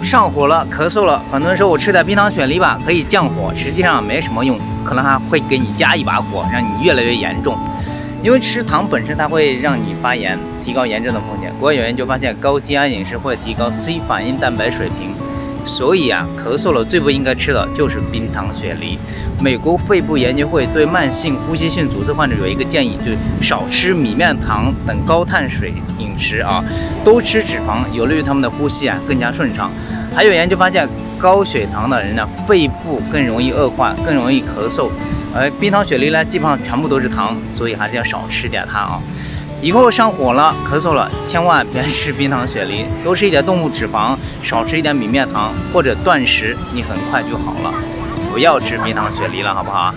上火了、咳嗽了，很多人说我吃点冰糖雪梨吧，可以降火，实际上没什么用，可能还会给你加一把火，让你越来越严重。因为吃糖本身它会让你发炎，提高炎症的风险。国外有研究发现，高精氨饮食会提高 C 反应蛋白水平，所以啊，咳嗽了最不应该吃的就是冰糖雪梨。美国肺部研究会对慢性呼吸性阻塞患者有一个建议，就是少吃米面糖等高碳水饮食啊，多吃脂肪，有利于他们的呼吸啊更加顺畅。还有研究发现，高血糖的人呢，肺部更容易恶化，更容易咳嗽。而冰糖雪梨呢，基本上全部都是糖，所以还是要少吃点它啊。以后上火了、咳嗽了，千万别吃冰糖雪梨，多吃一点动物脂肪，少吃一点米面糖，或者断食，你很快就好了。不要吃冰糖雪梨了，好不好？